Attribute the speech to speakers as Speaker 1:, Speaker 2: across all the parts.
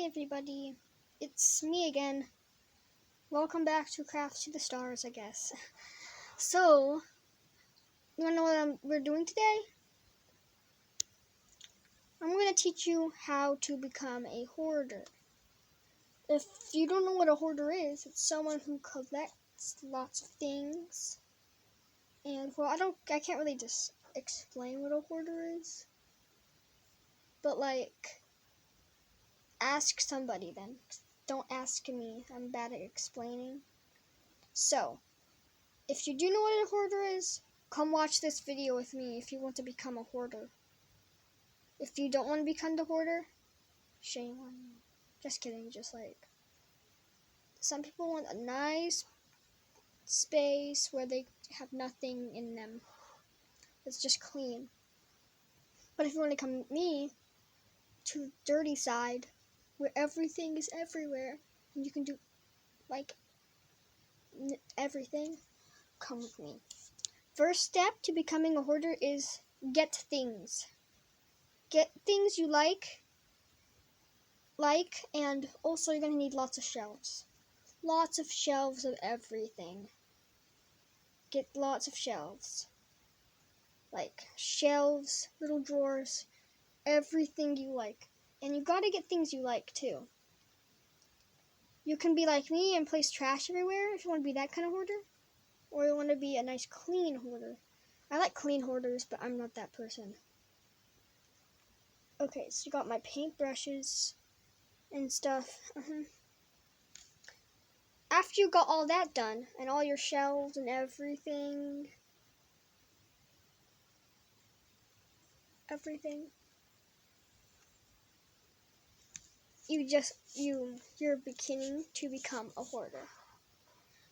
Speaker 1: Hey everybody, it's me again. Welcome back to Craft to the Stars, I guess. So, you wanna know what we're doing today? I'm gonna teach you how to become a hoarder. If you don't know what a hoarder is, it's someone who collects lots of things. And well, I can't really just explain what a hoarder is. But ask somebody then. Don't ask me. I'm bad at explaining. So, if you do know what a hoarder is, come watch this video with me if you want to become a hoarder. If you don't want to become the hoarder, shame on you. Just kidding, some people want a nice space where they have nothing in them. It's just clean. But if you want to come with me to the dirty side, where everything is everywhere, and you can do everything, come with me. First step to becoming a hoarder is get things. Get things you like, and also you're going to need lots of shelves. Lots of shelves of everything. Get lots of shelves. Like shelves, little drawers, everything you like. And you got to get things you like too. You can be like me and place trash everywhere if you want to be that kind of hoarder. Or you want to be a nice clean hoarder. I like clean hoarders, but I'm not that person. Okay, so you got my paintbrushes and stuff. After you got all that done, and all your shelves and everything, you're beginning to become a hoarder.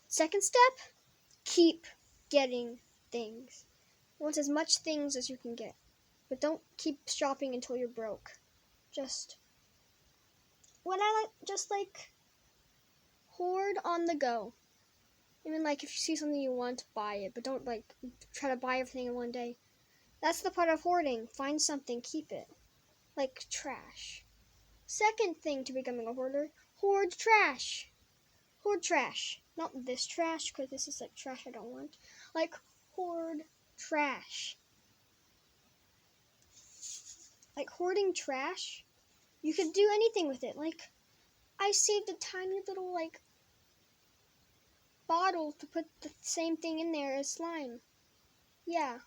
Speaker 1: Second step, keep getting things. You want as much things as you can get, but don't keep shopping until you're broke. Just hoard on the go. Even if you see something you want, buy it, but don't try to buy everything in one day. That's the part of hoarding. Find something, keep it. Like trash. Second thing to becoming a hoarder, hoard trash. Hoard trash. Not this trash, because this is trash I don't want. Hoard trash. Hoarding trash, you could do anything with it. I saved a tiny little bottle to put the same thing in there as slime. Yeah.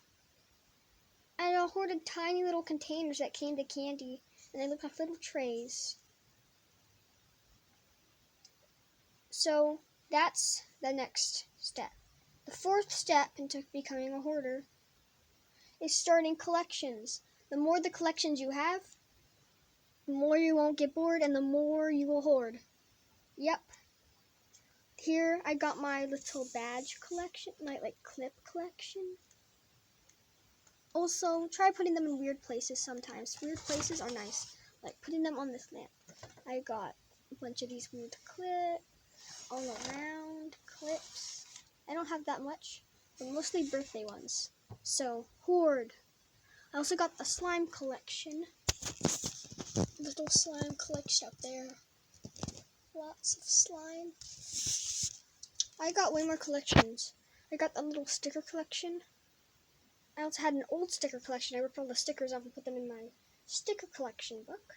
Speaker 1: And I hoarded tiny little containers that came to candy, and they look like little trays. So that's the next step. The fourth step into becoming a hoarder is starting collections. The more the collections you have, the more you won't get bored and the more you will hoard. Yep. Here I got my little badge collection, my clip collection. Also, try putting them in weird places sometimes. Weird places are nice. Putting them on this lamp. I got a bunch of these weird clips, all around clips. I don't have that much, but mostly birthday ones. So, hoard. I also got the slime collection. Little slime collection up there. Lots of slime. I got way more collections. I got the little sticker collection. I also had an old sticker collection. I ripped all the stickers off and put them in my sticker collection book.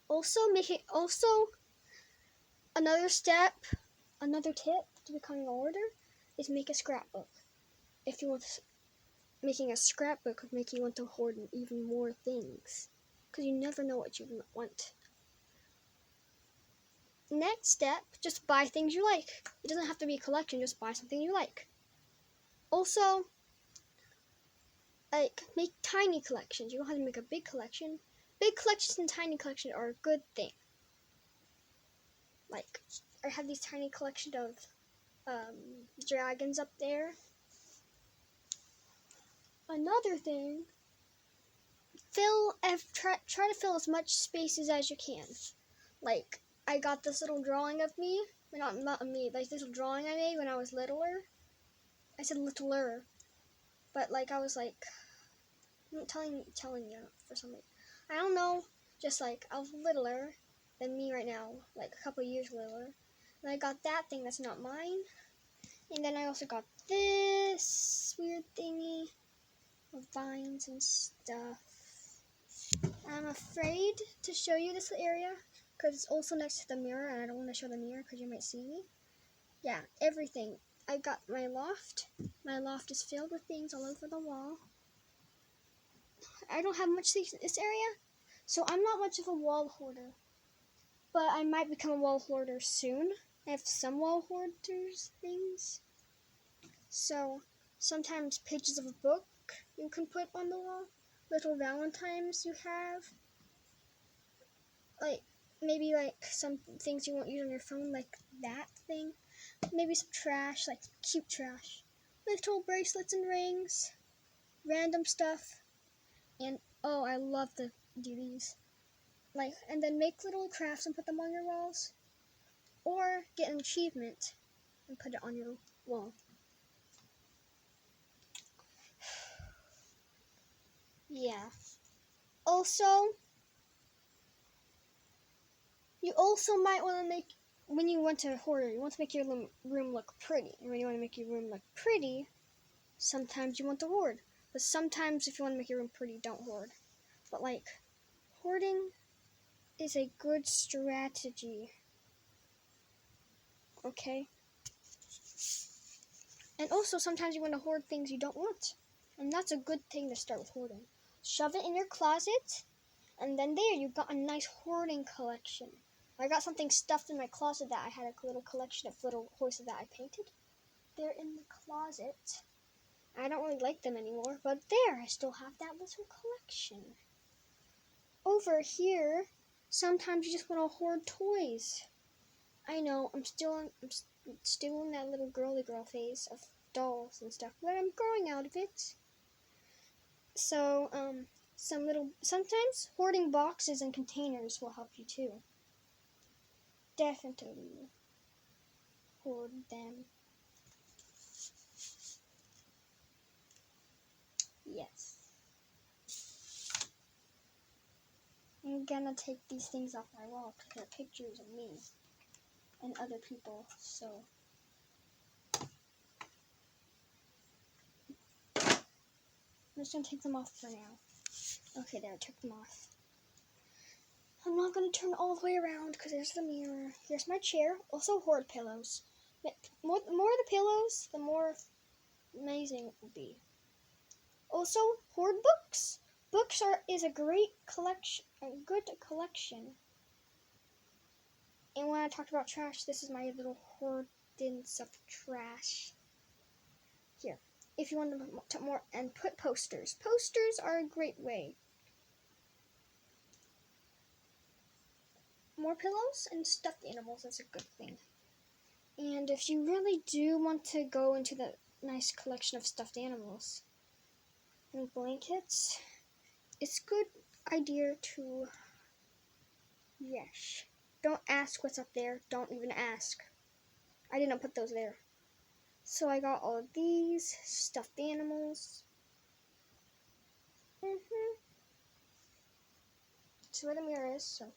Speaker 1: Also, another tip to becoming a hoarder is make a scrapbook. If you want making a scrapbook would make you want to hoard even more things, because you never know what you want. Next step, just buy things you like. It doesn't have to be a collection, just buy something you like. Also, make tiny collections. You don't have to make a big collection. Big collections and tiny collections are a good thing. I have these tiny collection of dragons up there. Another thing, try to fill as much spaces as you can. I got this little drawing of me, not me, this little drawing I made when I was littler. I said littler, but I was I'm telling you for some reason. I don't know, I was littler, than me right now, like a couple years littler. And I got that thing that's not mine. And then I also got this weird thingy with vines and stuff. I'm afraid to show you this area because it's also next to the mirror, and I don't want to show the mirror because you might see me. Yeah, everything. I got my loft. My loft is filled with things all over the wall. I don't have much space in this area, so I'm not much of a wall hoarder. But I might become a wall hoarder soon. I have some wall hoarders things. So sometimes pages of a book you can put on the wall. Little Valentines you have. Like maybe like some things you won't use on your phone, like that thing. Maybe some trash, like cute trash. Little bracelets and rings. Random stuff. And oh, I love to do these. Like, and then make little crafts and put them on your walls. Or get an achievement and put it on your wall. Yeah. Also, you also might want to make, when you want to hoarder, you want to make your room look pretty. And when you want to make your room look pretty, sometimes you want to hoard. But sometimes if you want to make your room pretty, don't hoard. But like, hoarding is a good strategy. Okay? And also sometimes you want to hoard things you don't want. And that's a good thing to start with hoarding. Shove it in your closet, and then there you've got a nice hoarding collection. I got something stuffed in my closet that I had a little collection of little horses that I painted. They're in the closet. I don't really like them anymore, but there, I still have that little collection. Over here, sometimes you just want to hoard toys. I know, I'm still in that little girly girl phase of dolls and stuff, but I'm growing out of it. So, sometimes hoarding boxes and containers will help you too. Definitely hoard them. Yes. I'm gonna take these things off my wall because they're pictures of me and other people, so. I'm just gonna take them off for now. Okay, there, I took them off. I'm not gonna turn all the way around because there's the mirror. Here's my chair. Also, hoard pillows. The more the pillows, the more amazing it will be. Also, hoard books. Books is a great collection, a good collection. And when I talked about trash, this is my little hoardings of trash. Here, if you want to more, and put posters. Posters are a great way. More pillows and stuffed animals is a good thing. And if you really do want to go into the nice collection of stuffed animals and blankets, it's a good idea to, yes. Don't ask what's up there. Don't even ask. I didn't put those there. So I got all of these stuffed animals. It's where the mirror is, so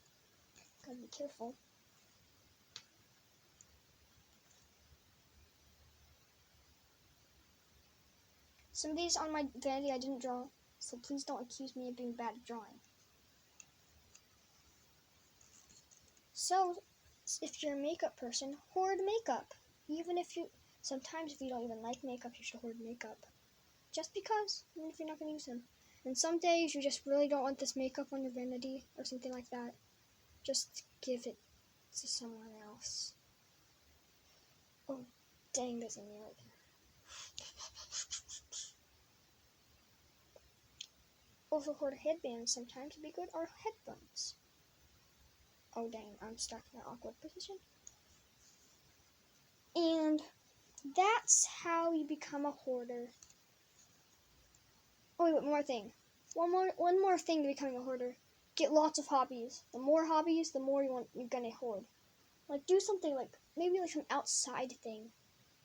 Speaker 1: gotta be careful. Some of these on my vanity I didn't draw, so please don't accuse me of being bad at drawing. So, if you're a makeup person, hoard makeup. Sometimes if you don't even like makeup, you should hoard makeup. Just because, even if you're not going to use them. And some days you just really don't want this makeup on your vanity or something like that. Just give it to someone else. Oh, dang, there's a mirror there. Also, hoard headbands sometimes would be good, or headphones. Oh, dang, I'm stuck in an awkward position. And that's how you become a hoarder. Oh, wait, one more thing. One more thing to becoming a hoarder. Get lots of hobbies. The more hobbies, the more you're gonna hoard. Like, do something like, maybe like some outside thing.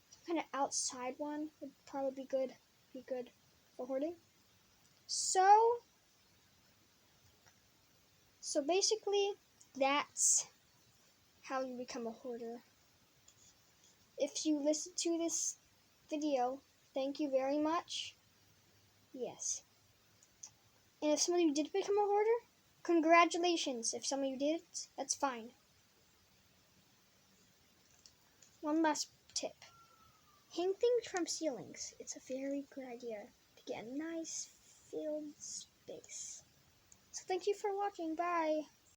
Speaker 1: Some kind of outside one would probably be good for hoarding. So basically, that's how you become a hoarder. If you listen to this video, thank you very much. Yes. And if some of you did become a hoarder, congratulations. If some of you didn't, that's fine. One last tip. Hang things from ceilings. It's a very good idea to get a nice filled space. So thank you for watching. Bye.